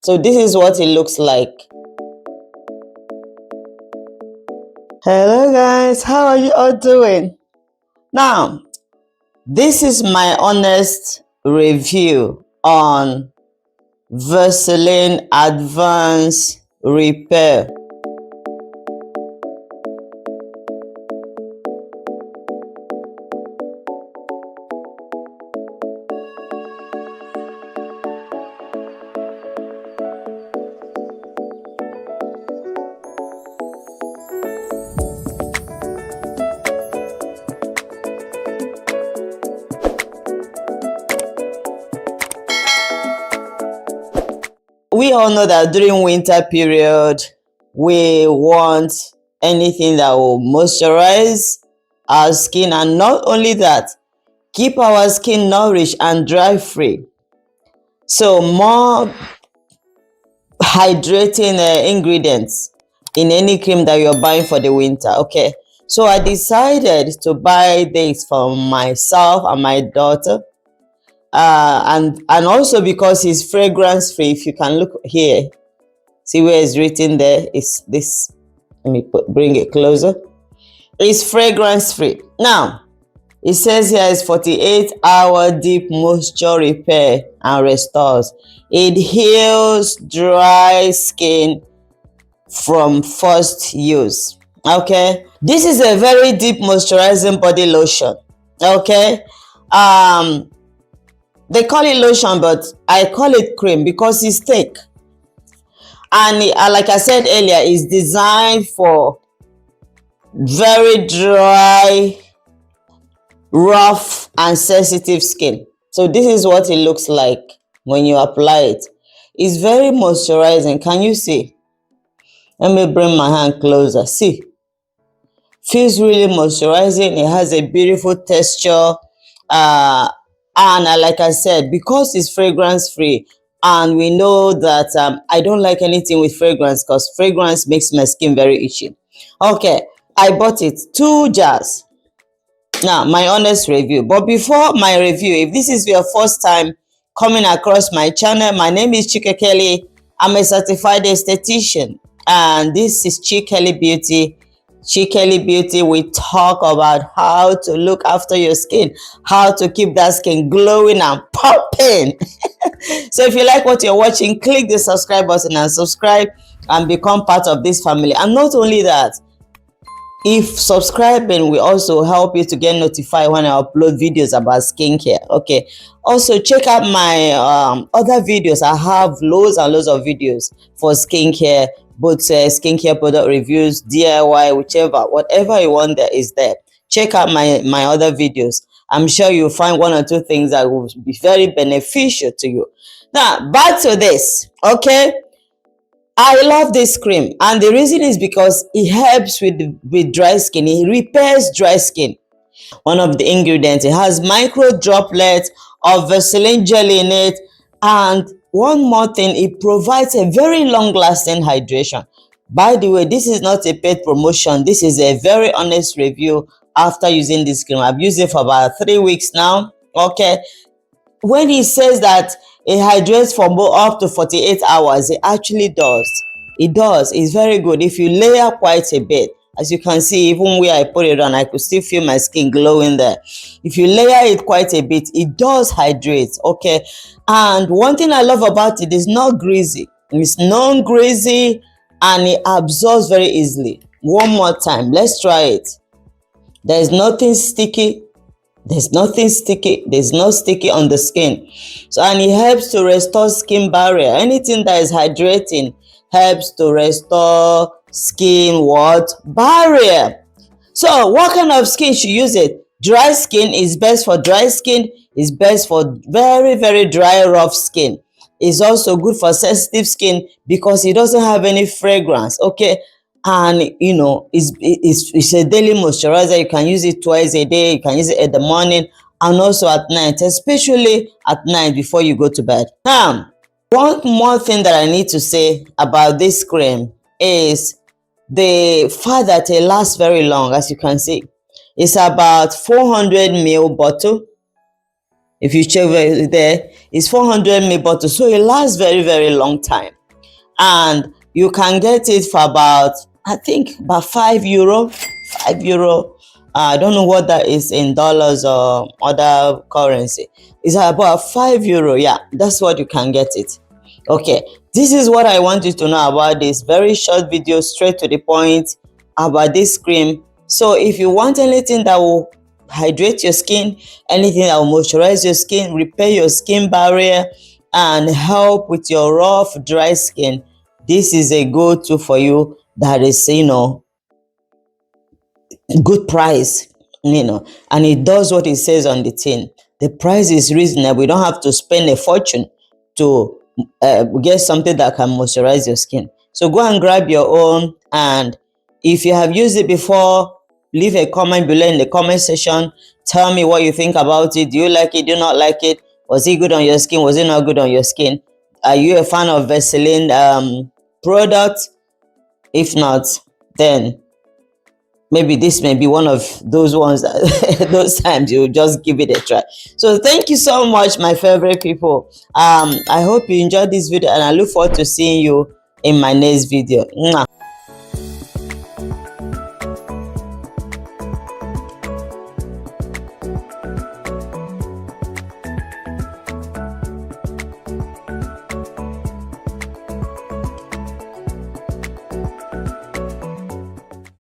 So this is what it looks like. Hello guys, how are you all doing? Now, this is my honest review on Vaseline Advanced Repair. We all know that during winter period, we want anything that will moisturize our skin, and not only that, keep our skin nourished and dry free. So more hydrating ingredients in any cream that you're buying for the winter. Okay, so I decided to buy this for myself and my daughter, and also because it's fragrance free. If you can look here, see where it's written there, it's this. Let me bring it closer. It's fragrance free. Now it says here is 48-hour deep moisture repair and restores. It heals dry skin from first use. Okay, this is a very deep moisturizing body lotion. Okay, they call it lotion, but I call it cream because it's thick, and like I said earlier, it's designed for very dry, rough and sensitive skin. So this is what it looks like when you apply it. It's very moisturizing. Can you see? Let me bring my hand closer. See, feels really moisturizing. It has a beautiful texture, and like I said, because it's fragrance free, and we know that I don't like anything with fragrance because fragrance makes my skin very itchy. Okay, I bought it 2 jars. Now, my honest review. But before my review, if this is your first time coming across my channel, my name is Chike Kelly. I'm a certified esthetician, and this is Chike Kelly Beauty. Chike Kelly Beauty, we talk about how to look after your skin, how to keep that skin glowing and popping. So if you like what you're watching, click the subscribe button and subscribe and become part of this family. And not only that, if subscribing will also help you to get notified when I upload videos about skincare. Okay, also check out my other videos. I have loads and loads of videos for skincare, both skincare product reviews, DIY, whatever you want, there is there. Check out my other videos. I'm sure you'll find 1 or 2 things that will be very beneficial to you. Now back to this. Okay, I love this cream, and the reason is because it helps with dry skin. It repairs dry skin. One of the ingredients, it has micro droplets of Vaseline gel in it, and one more thing, it provides a very long lasting hydration. By the way, this is not a paid promotion. This is a very honest review after using this cream. I've used it for about 3 weeks now. Okay, when he says that it hydrates for up to 48 hours, it actually does. It does. It's very good. If you layer quite a bit, as you can see, even where I put it on, I could still feel my skin glowing there. If you layer it quite a bit, it does hydrate. Okay, and one thing I love about it is not greasy. It's non-greasy, and it absorbs very easily. One more time, let's try it. There's nothing sticky. There's nothing sticky. There's no sticky on the skin. So, and it helps to restore skin barrier. Anything that is hydrating helps to restore skin barrier. So what kind of skin should use it? Dry skin is best for dry skin. It's best for very, very dry, rough skin. It's also good for sensitive skin because it doesn't have any fragrance. Okay, and you know, it's a daily moisturizer. You can use it twice a day. You can use it in the morning and also at night, especially at night before you go to bed. Now, one more thing that I need to say about this cream is the fact that it lasts very long. As you can see, it's about 400 ml bottle. If you check there, it's 400 ml bottle, so it lasts very long time. And you can get it for about, I think, about €5. €5. I don't know what that is in dollars or other currency. It's about €5. Yeah, that's what you can get it. Okay, this is what I want you to know about this very short video, straight to the point, about this cream. So if you want anything that will hydrate your skin, anything that will moisturize your skin, repair your skin barrier, and help with your rough, dry skin, this is a go-to for you. That is, good price, and it does what it says on the tin. The price is reasonable. You don't have to spend a fortune to get something that can moisturize your skin. So go and grab your own, and if you have used it before, leave a comment below in the comment section. Tell me what you think about it. Do you like it? Do you not like it? Was it good on your skin? Was it not good on your skin? Are you a fan of Vaseline product? If not, then maybe this may be one of those ones that those times you just give it a try. So thank you so much, my favorite people. I hope you enjoyed this video, and I look forward to seeing you in my next video. Mwah.